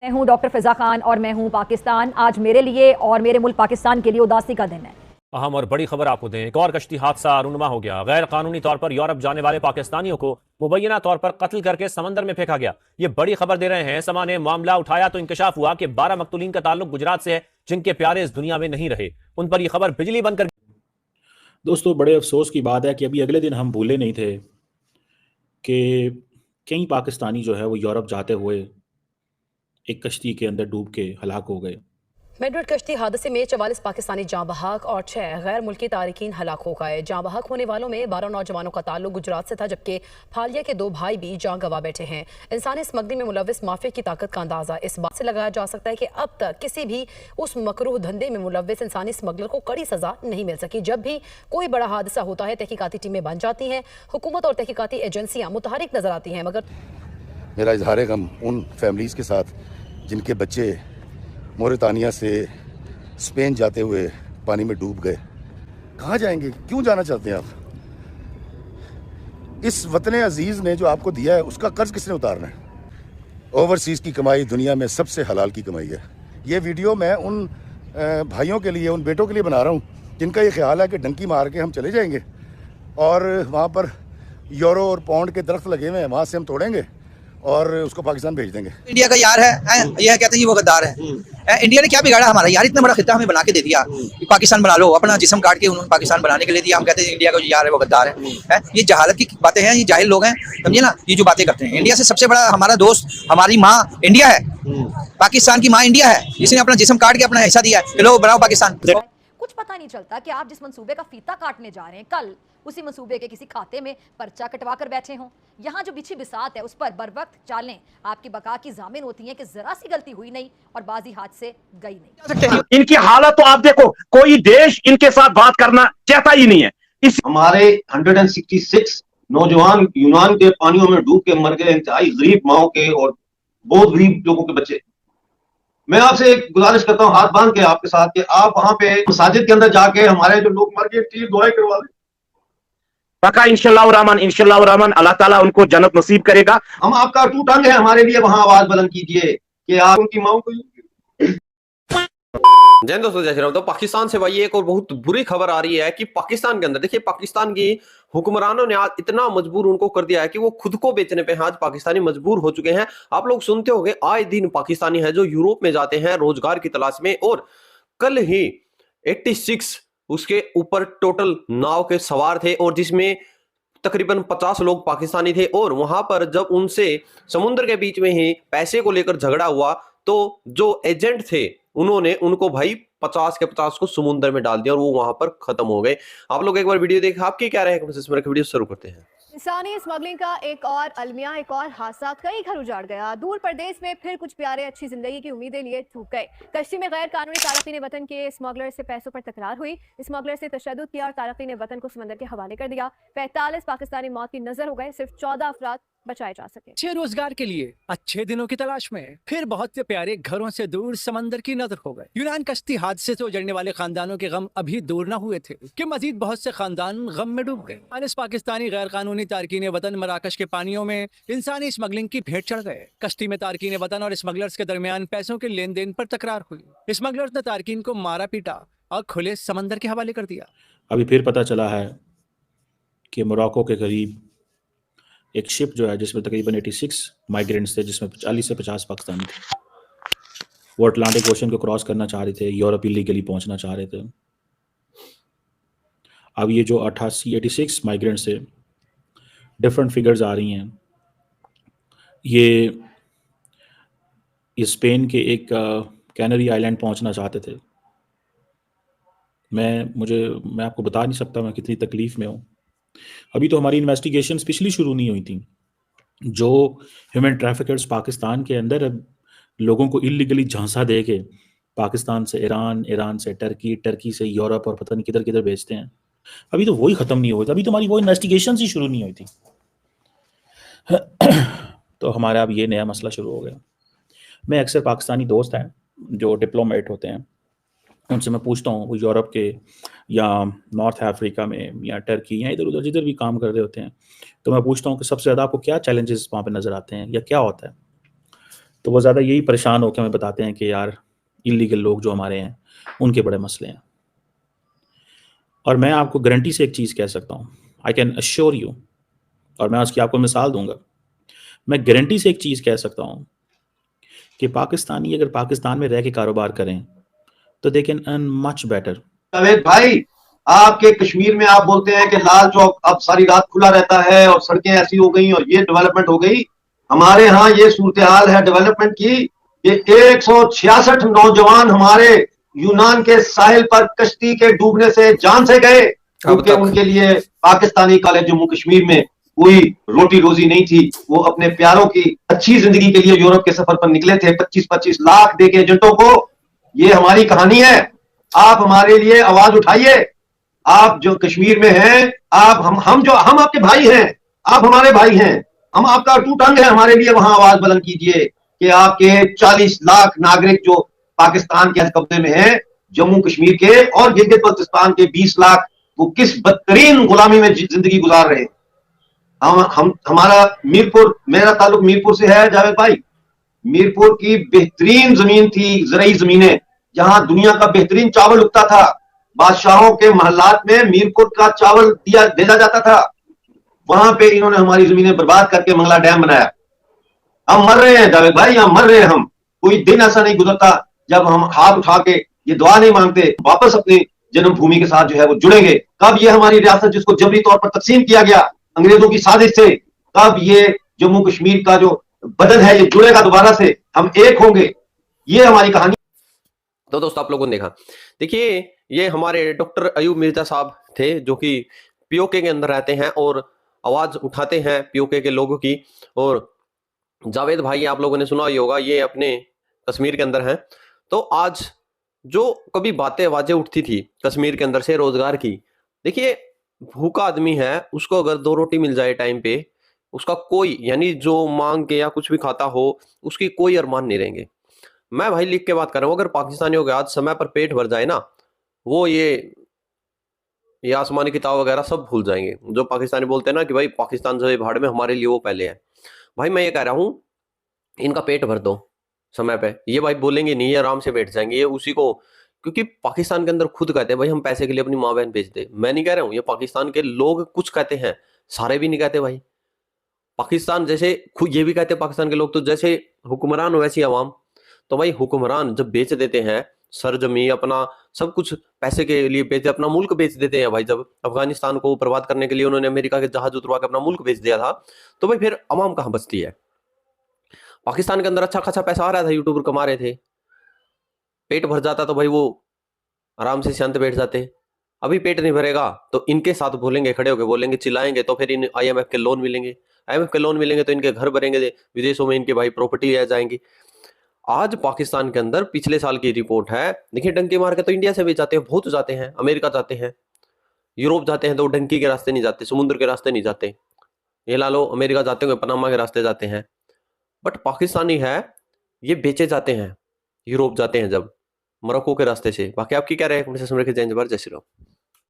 मैं हूं डॉक्टर फिजा खान और मैं हूं पाकिस्तान। आज मेरे लिए और मेरे मुल्क पाकिस्तान के लिए उदासी का दिन है। अहम और बड़ी खबर आपको दें, एक और कश्ती हादसा रूनुमा हो गया। गैर कानूनी तौर पर यूरोप जाने वाले पाकिस्तानियों को मुबैना तौर पर कत्ल करके समंदर में फेंका गया। ये बड़ी खबर दे रहे हैं। समा ने मामला उठाया तो इंकशाफ हुआ कि 12 मकतूलीन का ताल्लुक गुजरात से है, जिनके प्यारे इस दुनिया में नहीं रहे। उन पर यह खबर बिजली बनकर। दोस्तों, बड़े अफसोस की बात है कि अभी अगले दिन हम भूले नहीं थे कि कई पाकिस्तानी जो है वो यूरोप जाते हुए एक कश्ती के अंदर डूब के हलाक हो गए। मेडवर्ड कश्ती हादसे में 44 पाकिस्तानी जाँ बहक और 6 गैर मुल्की तारकीन हलाक हो गए। जाँ बहक होने वालों में 12 नौजवानों का ताल्लुक गुजरात से था, जबकि फालिया के 2 भाई भी जाँ गंवा बैठे हैं। इंसानी स्मगलिंग में मुलविस माफिया की ताकत का अंदाजा इस बात से लगाया जा सकता है कि अब तक किसी भी उस मकरूह धंधे में मुलविस इंसानी स्मगलर को कड़ी सजा नहीं मिल सकी। जब भी कोई बड़ा हादसा होता है, तहकीकाती टीमें बन जाती हैं, हुकूमत और तहकीकाती एजेंसियाँ मुतहरिक नजर आती हैं, मगर मेरा इजहार गम उन फैमिलीज़ के साथ जिनके बच्चे मोरितानिया से स्पेन जाते हुए पानी में डूब गए। कहाँ जाएंगे? क्यों जाना चाहते हैं आप? इस वतन अजीज़ ने जो आपको दिया है उसका कर्ज किसने उतारना है? ओवरसीज़ की कमाई दुनिया में सबसे हलाल की कमाई है। ये वीडियो मैं उन भाइयों के लिए, उन बेटों के लिए बना रहा हूँ जिनका ये ख्याल है कि डंकी मार के हम चले जाएंगे और वहाँ पर यूरो और पाउंड के दरख्त लगे हुए हैं, वहाँ से हम तोड़ेंगे और उसको पाकिस्तान भेज देंगे। इंडिया का यार है, ये कहते हैं वो गद्दार है। इंडिया ने क्या बिगाड़ा हमारा? यार इतना बड़ा खिता हमें बना के दे दिया कि पाकिस्तान बना लो, अपना जिस्म काट के उन्होंने पाकिस्तान बनाने के लिए दिया। हम कहते हैं इंडिया का जो यार है वो गद्दार है। ये जहालत की बातें हैं, ये जाहिल लोग हैं, समझे ना। ये जो बातें करते हैं, इंडिया से सबसे बड़ा हमारा दोस्त, हमारी माँ इंडिया है, पाकिस्तान की माँ इंडिया है, जिसने अपना जिस्म काट के अपना हिस्सा दिया है। लो बनाओ पाकिस्तान। कुछ पता नहीं चलता कि आप जिस मंसूबे का फीता काटने जा रहे हैं, कल उसी मंसूबे के किसी खाते में पर्चा कटवा कर बैठे हों। यहाँ जो बिछी बिसात है उस पर बर वक्त चालें आपकी बका की जामिन होती हैं कि जरा सी गलती हुई नहीं और बाजी हाथ से गई नहीं। इनकी हालत तो आप देखो, कोई देश इनके साथ बात करना चाहता ही नहीं है। इस हमारे 166 नौजवान यूनान के पानियों में डूब के मर गए, इंतहाई गरीब माओ के और बहुत गरीब लोगों के बच्चे। मैं आपसे एक गुजारिश करता हूं हाथ बांध के आपके साथ कि आप वहां पे मसाजिद के अंदर जाके हमारे जो लोग मर गए दुआएं करवा दें। पक्का इंशाअल्लाह रहमान अल्लाह ताला उनको जन्नत नसीब करेगा। हम आपका टूट अंग है, हमारे लिए वहां आवाज बुलंद कीजिए कि आप उनकी माओ को। जय दोस्तों, जय श्री राम। तो पाकिस्तान से भाई एक और बहुत बुरी खबर आ रही है कि पाकिस्तान के अंदर देखिए, पाकिस्तान की हुक्मरानों ने आज इतना मजबूर उनको कर दिया है कि वो खुद को बेचने पे आज पाकिस्तानी मजबूर हो चुके हैं। आप लोग सुनते होंगे आए दिन पाकिस्तानी है जो यूरोप में जाते हैं रोजगार की तलाश में, और कल ही 86 उसके ऊपर टोटल नाव के सवार थे और जिसमें तकरीबन 50 लोग पाकिस्तानी थे। और वहां पर जब उनसे समुद्र के बीच में ही पैसे को लेकर झगड़ा हुआ तो जो एजेंट थे उन्होंने उनको भाई 50 के 50 को समुद्र में डाल दिया और वो वहां पर खत्म हो गए। आप लोग एक बार वीडियो देखें, आपके क्या रहे वीडियो शुरू करते हैं। इंसानी स्मगलिंग का एक और अलमिया, एक और हादसा, कई घर उजाड़ गया। दूर प्रदेश में फिर कुछ प्यारे अच्छी जिंदगी की उम्मीदें लिए टूट गए। कश्ती में गैर कानूनी तारकीन वतन के स्मगलर से पैसों पर तकरार हुई। स्मगलर से तशद्दुद किया और तारकीन वतन को समंदर के हवाले कर दिया। 45 पाकिस्तानी मौत की नजर हो गए, सिर्फ 14 अफराद बचाए जा सके। अच्छे रोजगार के लिए अच्छे दिनों की तलाश में फिर बहुत से प्यारे घरों से दूर समंदर की नजर हो गए। यूनान कश्ती हादसे से उजड़ने वाले खानदानों के गम अभी दूर न हुए थे कि मजीद बहुत से खानदान गम में डूब गए। 40 पाकिस्तानी गैर कानूनी तारकीन वतन मराकश के पानियों में इंसानी स्मगलिंग की भेंट चढ़ गए। कश्ती में तारकीन वतन और स्मगलर्स के दरमियान पैसों के लेन देन पर तकरार हुई। स्मगलर्स ने तारकीन को मारा पीटा और खुले समंदर के हवाले कर दिया। अभी फिर पता चला है कि मोरक्को के करीब एक शिप जो है जिसमें तकरीबन 86 माइग्रेंट्स थे, जिसमें 40 से 50 पाकिस्तानी थे, वो अटलांटिक ओशन को क्रॉस करना चाह रहे थे, यूरोप इलीगली पहुंचना चाह रहे थे। अब ये जो 86 माइग्रेंट्स थे, डिफरेंट फिगर्स आ रही हैं। ये स्पेन के एक कैनरी आइलैंड पहुंचना चाहते थे। मैं आपको बता नहीं सकता मैं कितनी तकलीफ में हूँ। अभी तो हमारी इन्वेस्टिगेशंस पिछली शुरू नहीं हुई थी। जो ह्यूमन ट्रैफिकर्स पाकिस्तान के अंदर लोगों को इलीगली झांसा दे के पाकिस्तान से ईरान, ईरान से टर्की, टर्की से यूरोप और पता नहीं किधर किधर भेजते हैं, अभी तो वही ख़त्म नहीं हुआ था। अभी तो हमारी वो इन्वेस्टिगेशंस ही शुरू नहीं हुई थी। तो हमारा अब ये नया मसला शुरू हो गया। मैं अक्सर पाकिस्तानी दोस्त हैं जो डिप्लोमेट होते हैं, उनसे मैं पूछता हूँ, वो यूरोप के या नॉर्थ अफ्रीका में या टर्की या इधर उधर जिधर भी काम कर रहे होते हैं, तो मैं पूछता हूँ कि सबसे ज़्यादा आपको क्या चैलेंजेस वहाँ पे नज़र आते हैं या क्या होता है। तो वो ज़्यादा यही परेशान होकर हमें बताते हैं कि यार इलीगल लोग जो हमारे हैं उनके बड़े मसले हैं। और मैं आपको गारंटी से एक चीज़ कह सकता हूँ, आई कैन अश्योर यू, और मैं उसकी आपको मिसाल दूंगा। मैं गारंटी से एक चीज़ कह सकता हूँ कि पाकिस्तानी अगर पाकिस्तान में रह के कारोबार करें तो they can earn much better. Javed भाई, आपके कश्मीर में आप बोलते हैं कि लाल चौक अब सारी रात खुला रहता है और सड़कें ऐसी हो गई और ये डेवलपमेंट हो गई। हमारे यहाँ ये सूरत हाल है डेवलपमेंट की कि 166 नौजवान हमारे यूनान के साहिल पर कश्ती के डूबने से जान से गए, क्योंकि उनके लिए पाकिस्तानी कॉलेज जम्मू कश्मीर में कोई रोटी रोजी नहीं थी। वो अपने प्यारों की अच्छी जिंदगी के लिए यूरोप के सफर पर निकले थे 25-25 लाख दे के एजेंटों को। ये हमारी कहानी है। आप हमारे लिए आवाज उठाइए। आप जो कश्मीर में हैं, आप हम आपके भाई हैं, आप हमारे भाई हैं, हम आपका अटूट अंग है। हमारे लिए वहां आवाज बुलंद कीजिए कि आपके 40 लाख नागरिक जो पाकिस्तान के कब्जे में हैं, जम्मू कश्मीर के और गिलगित बल्तिस्तान के 20 लाख, वो किस बदतरीन गुलामी में जिंदगी गुजार रहे हैं। हमारा मीरपुर, मेरा ताल्लुक मीरपुर से है जावेद भाई। मीरपुर की बेहतरीन जमीन थी, ज़राई जमीनें, जहां दुनिया का बेहतरीन चावल उगता था। बादशाहों के महलात में मीरपुर का चावल भेजा जाता था। वहां पे इन्होंने हमारी जमीनें बर्बाद करके मंगला डैम बनाया। हम मर रहे हैं जावेद भाई, हम मर रहे हैं। हम कोई दिन ऐसा नहीं गुजरता जब हम हाथ उठा के ये दुआ नहीं मांगते वापस अपनी जन्मभूमि के साथ जो है वो जुड़ेंगे। कब ये हमारी रियासत जिसको जबरी तौर पर तकसीम किया गया अंग्रेजों की साजिश से, कब ये जम्मू कश्मीर का जो बदन है ये जुड़ेगा दोबारा से, हम एक होंगे। ये हमारी कहानी। तो दोस्तों आप लोगों ने देखा, देखिए ये हमारे डॉक्टर अयूब मिर्जा साहब थे जो कि पीओके के अंदर रहते हैं और आवाज उठाते हैं पीओके के लोगों की। और जावेद भाई आप लोगों ने सुना ही होगा, ये अपने कश्मीर के अंदर हैं। तो आज जो कभी बातें आवाजें उठती थी कश्मीर के अंदर से रोजगार की, देखिए भूखा आदमी है, उसको अगर 2 रोटी मिल जाए टाइम पे, उसका कोई यानी जो मांग के या कुछ भी खाता हो उसकी कोई अरमान नहीं रहेंगे। मैं भाई लिख के बात कर रहा हूँ, अगर पाकिस्तानियों के आज समय पर पेट भर जाए ना, वो ये आसमानी किताब वगैरह सब भूल जाएंगे। जो पाकिस्तानी बोलते हैं ना कि भाई पाकिस्तान से भाड़ में, हमारे लिए वो पहले है। भाई मैं ये कह रहा हूँ, इनका पेट भर दो समय पे, ये भाई बोलेंगे नहीं, आराम से बैठ जाएंगे ये उसी को। क्योंकि पाकिस्तान के अंदर खुद कहते हैं भाई हम पैसे के लिए अपनी माँ बहन बेच दे। मैं नहीं कह रहा हूँ, ये पाकिस्तान के लोग कुछ कहते हैं, सारे भी नहीं कहते भाई। पाकिस्तान जैसे खुद ये भी कहते हैं पाकिस्तान के लोग, तो जैसे हुक्मरान हो वैसी आवाम। तो भाई हुक्मरान जब बेच देते हैं सरजमी, अपना सब कुछ पैसे के लिए बेच, अपना मुल्क बेच देते हैं भाई। जब अफगानिस्तान को बर्बाद करने के लिए उन्होंने अमेरिका के जहाज उतरवा के अपना मुल्क बेच दिया था, तो भाई फिर अवाम कहाँ बचती है। पाकिस्तान के अंदर अच्छा खासा पैसा आ रहा था, यूट्यूबर कमा रहे थे, पेट भर जाता तो भाई वो आराम से शांत बैठ जाते। अभी पेट नहीं भरेगा तो इनके साथ बोलेंगे, खड़े होकर बोलेंगे, चिल्लाएंगे, तो फिर इन IMF के लोन मिलेंगे। IMF के लोन मिलेंगे तो इनके घर भरेंगे, विदेशों में इनके भाई प्रॉपर्टी आ जाएंगी। आज पाकिस्तान के अंदर पिछले साल की रिपोर्ट है, देखिए डंके मार के तो इंडिया से भी जाते हैं, बहुत जाते हैं, अमेरिका जाते हैं, यूरोप जाते हैं, तो डंकी के रास्ते नहीं जाते, समुद्र के रास्ते नहीं जाते। ये ला लो अमेरिका जाते होंगे, पनामा के रास्ते जाते हैं। बट पाकिस्तानी है ये बेचे जाते हैं, यूरोप जाते हैं जब, मोरक्को के रास्ते से। बाकी आपकी क्या राय है? जय श्री राम।